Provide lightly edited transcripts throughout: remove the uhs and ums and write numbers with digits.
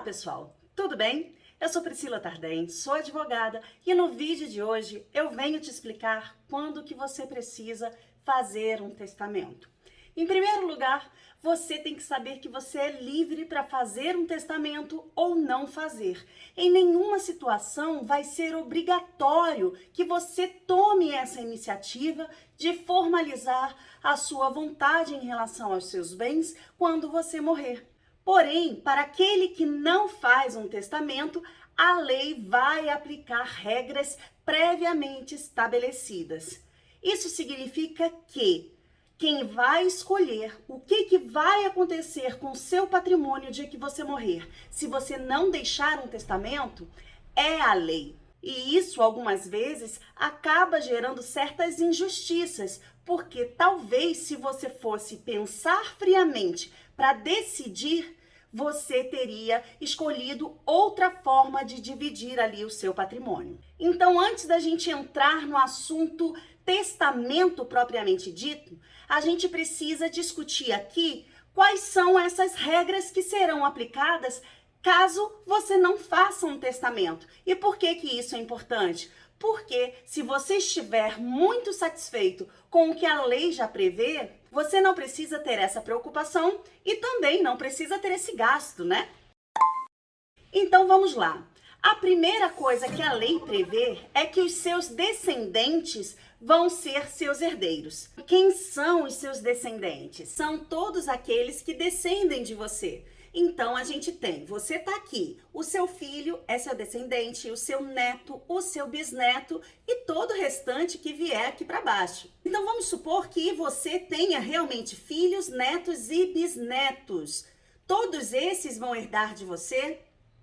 Olá, pessoal! Tudo bem? Eu sou Priscila Tardem, sou advogada e no vídeo de hoje eu venho te explicar quando que você precisa fazer um testamento. Em primeiro lugar, você tem que saber que você é livre para fazer um testamento ou não fazer. Em nenhuma situação vai ser obrigatório que você tome essa iniciativa de formalizar a sua vontade em relação aos seus bens quando você morrer. Porém, para aquele que não faz um testamento, a lei vai aplicar regras previamente estabelecidas. Isso significa que quem vai escolher o que vai acontecer com o seu patrimônio no dia que você morrer, se você não deixar um testamento, é a lei. E isso, algumas vezes, acaba gerando certas injustiças, porque talvez se você fosse pensar friamente para decidir, você teria escolhido outra forma de dividir ali o seu patrimônio. Então, antes da gente entrar no assunto testamento propriamente dito, a gente precisa discutir aqui quais são essas regras que serão aplicadas caso você não faça um testamento. E por que isso é importante? Porque se você estiver muito satisfeito com o que a lei já prevê, você não precisa ter essa preocupação e também não precisa ter esse gasto, né? Então vamos lá. A primeira coisa que a lei prevê é que os seus descendentes vão ser seus herdeiros. Quem são os seus descendentes? São todos aqueles que descendem de você. Então a gente tem, você tá aqui, o seu filho é seu descendente, o seu neto, o seu bisneto e todo o restante que vier aqui para baixo. Então vamos supor que você tenha realmente filhos, netos e bisnetos. Todos esses vão herdar de você?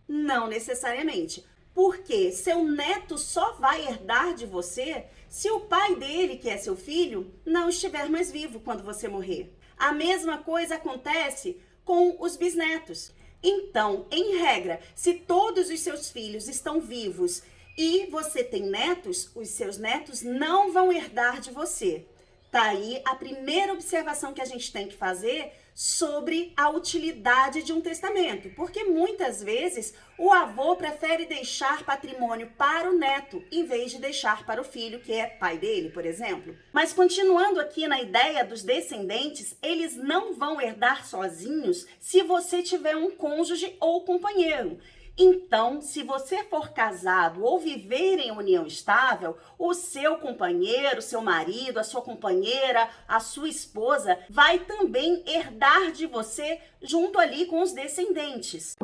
Não necessariamente, porque seu neto só vai herdar de você se o pai dele, que é seu filho, não estiver mais vivo quando você morrer. A mesma coisa acontece com os bisnetos. Então, em regra, se todos os seus filhos estão vivos e você tem netos, os seus netos não vão herdar de você. Tá aí a primeira observação que a gente tem que fazer sobre a utilidade de um testamento, porque muitas vezes o avô prefere deixar patrimônio para o neto em vez de deixar para o filho, que é pai dele, por exemplo. Mas continuando aqui na ideia dos descendentes, eles não vão herdar sozinhos se você tiver um cônjuge ou companheiro. Então, se você for casado ou viver em união estável, o seu companheiro, seu marido, a sua companheira, a sua esposa vai também herdar de você junto ali com os descendentes.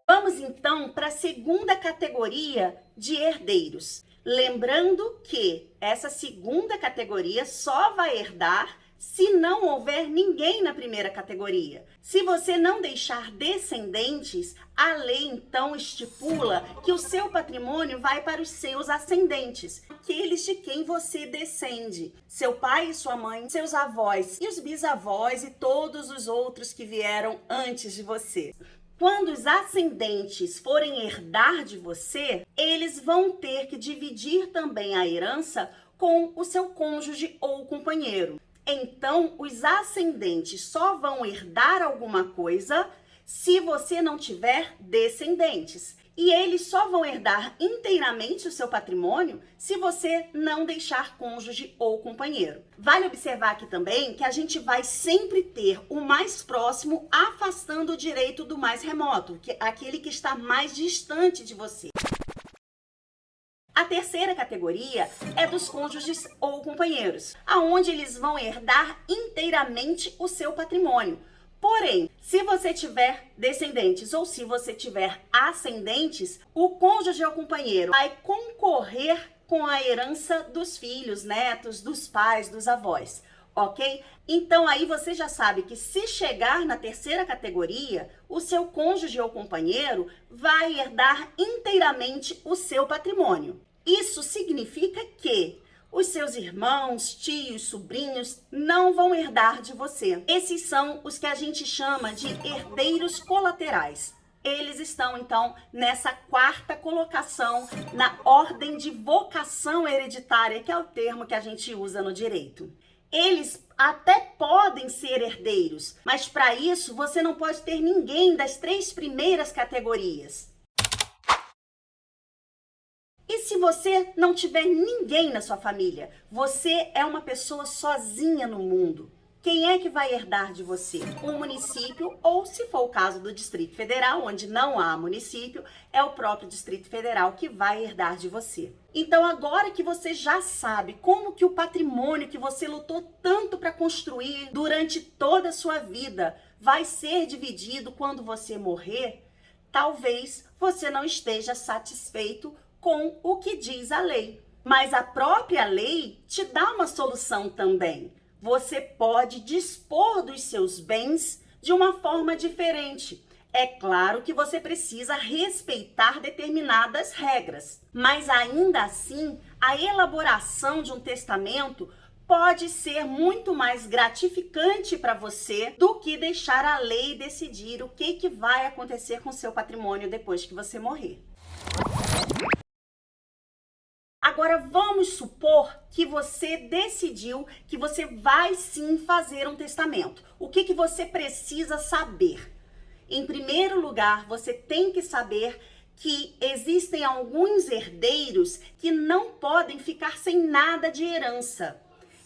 Vamos então para a segunda categoria de herdeiros. Lembrando que essa segunda categoria só vai herdar se não houver ninguém na primeira categoria. Se você não deixar descendentes, a lei então estipula que o seu patrimônio vai para os seus ascendentes, aqueles de quem você descende. Seu pai e sua mãe, seus avós e os bisavós e todos os outros que vieram antes de você. Quando os ascendentes forem herdar de você, eles vão ter que dividir também a herança com o seu cônjuge ou companheiro. Então, os ascendentes só vão herdar alguma coisa se você não tiver descendentes. E eles só vão herdar inteiramente o seu patrimônio se você não deixar cônjuge ou companheiro. Vale observar aqui também que a gente vai sempre ter o mais próximo afastando o direito do mais remoto, que é aquele que está mais distante de você. A terceira categoria é dos cônjuges ou companheiros, aonde eles vão herdar inteiramente o seu patrimônio. Porém, se você tiver descendentes ou se você tiver ascendentes, o cônjuge ou companheiro vai concorrer com a herança dos filhos, netos, dos pais, dos avós, ok? Então aí você já sabe que se chegar na terceira categoria, o seu cônjuge ou companheiro vai herdar inteiramente o seu patrimônio. Isso significa que os seus irmãos, tios, sobrinhos não vão herdar de você. Esses são os que a gente chama de herdeiros colaterais. Eles estão, então, nessa quarta colocação na ordem de vocação hereditária, que é o termo que a gente usa no direito. Eles até podem ser herdeiros, mas para isso você não pode ter ninguém das 3 primeiras categorias. E se você não tiver ninguém na sua família? Você é uma pessoa sozinha no mundo. Quem é que vai herdar de você? O município, ou se for o caso do Distrito Federal, onde não há município, é o próprio Distrito Federal que vai herdar de você. Então, agora que você já sabe como que o patrimônio que você lutou tanto para construir durante toda a sua vida vai ser dividido quando você morrer, talvez você não esteja satisfeito com o que diz a lei. Mas a própria lei te dá uma solução também. Você pode dispor dos seus bens de uma forma diferente. É claro que você precisa respeitar determinadas regras, mas ainda assim, a elaboração de um testamento pode ser muito mais gratificante para você do que deixar a lei decidir o que vai acontecer com o seu patrimônio depois que você morrer. Agora, vamos supor que você decidiu que você vai sim fazer um testamento. O que você precisa saber? Em primeiro lugar, você tem que saber que existem alguns herdeiros que não podem ficar sem nada de herança.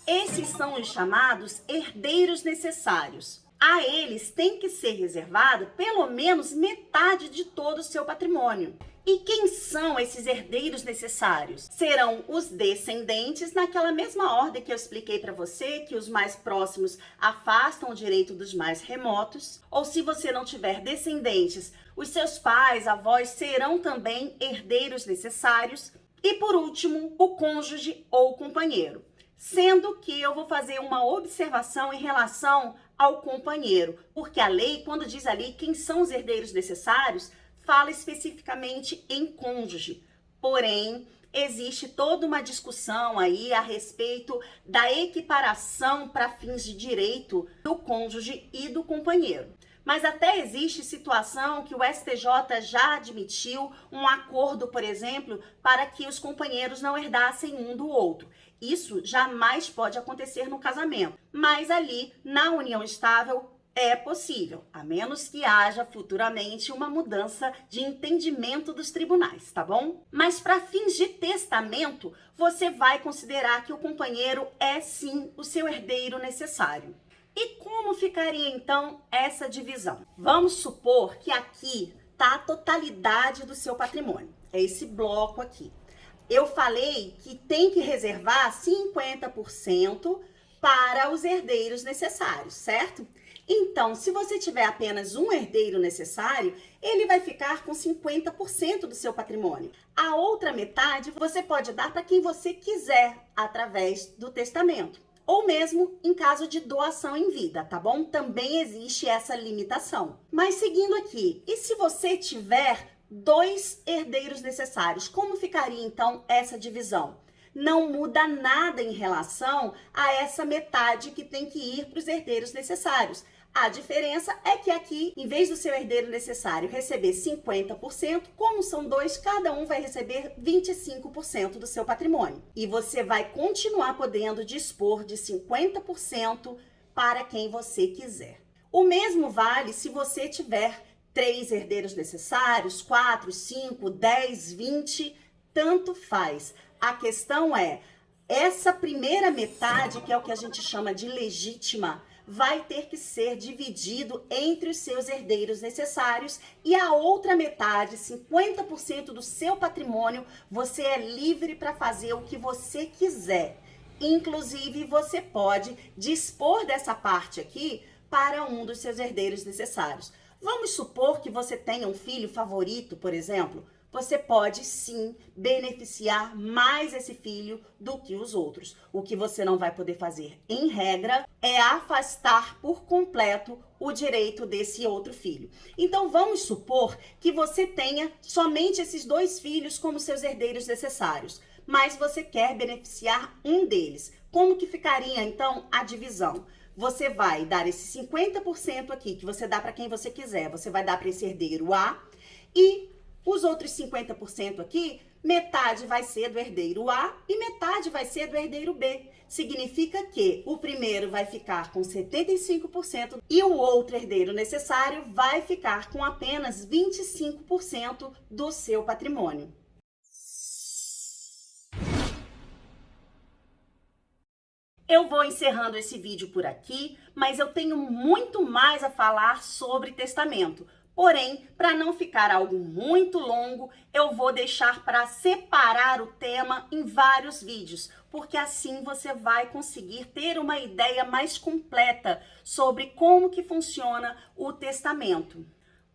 Esses são os chamados herdeiros necessários. A eles tem que ser reservado pelo menos metade de todo o seu patrimônio. E quem são esses herdeiros necessários? Serão os descendentes, naquela mesma ordem que eu expliquei para você, que os mais próximos afastam o direito dos mais remotos. Ou se você não tiver descendentes, os seus pais, avós serão também herdeiros necessários. E por último, o cônjuge ou companheiro. Sendo que eu vou fazer uma observação em relação ao companheiro, porque a lei, quando diz ali quem são os herdeiros necessários, fala especificamente em cônjuge. Porém, existe toda uma discussão aí a respeito da equiparação para fins de direito do cônjuge e do companheiro. Mas até existe situação que o STJ já admitiu um acordo, por exemplo, para que os companheiros não herdassem um do outro. Isso jamais pode acontecer no casamento, mas ali na união estável é possível, a menos que haja futuramente uma mudança de entendimento dos tribunais, tá bom? Mas para fins de testamento, você vai considerar que o companheiro é sim o seu herdeiro necessário. E como ficaria então essa divisão? Vamos supor que aqui está a totalidade do seu patrimônio, é esse bloco aqui. Eu falei que tem que reservar 50% para os herdeiros necessários, certo? Então, se você tiver apenas um herdeiro necessário, ele vai ficar com 50% do seu patrimônio. A outra metade você pode dar para quem você quiser, através do testamento. Ou mesmo em caso de doação em vida, tá bom? Também existe essa limitação. Mas seguindo aqui, e se você tiver 2 herdeiros necessários, como ficaria então essa divisão? Não muda nada em relação a essa metade que tem que ir para os herdeiros necessários. A diferença é que aqui, em vez do seu herdeiro necessário receber 50%, como são 2, cada um vai receber 25% do seu patrimônio. E você vai continuar podendo dispor de 50% para quem você quiser. O mesmo vale se você tiver 3 herdeiros necessários, 4, 5, 10, 20, tanto faz. A questão é, essa primeira metade, que é o que a gente chama de legítima, vai ter que ser dividido entre os seus herdeiros necessários e a outra metade, 50% do seu patrimônio, você é livre para fazer o que você quiser. Inclusive, você pode dispor dessa parte aqui para um dos seus herdeiros necessários. Vamos supor que você tenha um filho favorito, por exemplo. Você pode sim beneficiar mais esse filho do que os outros. O que você não vai poder fazer, em regra, é afastar por completo o direito desse outro filho. Então vamos supor que você tenha somente esses 2 filhos como seus herdeiros necessários, mas você quer beneficiar um deles. Como que ficaria então a divisão? Você vai dar esse 50% aqui, que você dá para quem você quiser, você vai dar para esse herdeiro A, e Os outros 50% aqui, metade vai ser do herdeiro A e metade vai ser do herdeiro B. Significa que o primeiro vai ficar com 75% e o outro herdeiro necessário vai ficar com apenas 25% do seu patrimônio. Eu vou encerrando esse vídeo por aqui, mas eu tenho muito mais a falar sobre testamento. Porém, para não ficar algo muito longo, eu vou deixar para separar o tema em vários vídeos, porque assim você vai conseguir ter uma ideia mais completa sobre como que funciona o testamento.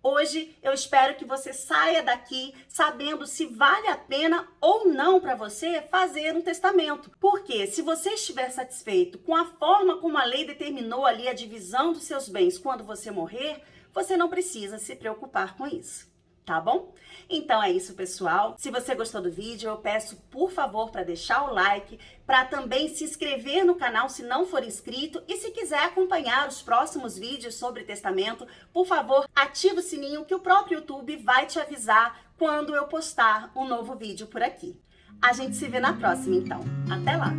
Hoje eu espero que você saia daqui sabendo se vale a pena ou não para você fazer um testamento. Porque se você estiver satisfeito com a forma como a lei determinou ali a divisão dos seus bens quando você morrer, você não precisa se preocupar com isso, tá bom? Então é isso, pessoal. Se você gostou do vídeo, eu peço, por favor, para deixar o like, para também se inscrever no canal se não for inscrito e se quiser acompanhar os próximos vídeos sobre testamento, por favor, ative o sininho que o próprio YouTube vai te avisar quando eu postar um novo vídeo por aqui. A gente se vê na próxima, então. Até lá!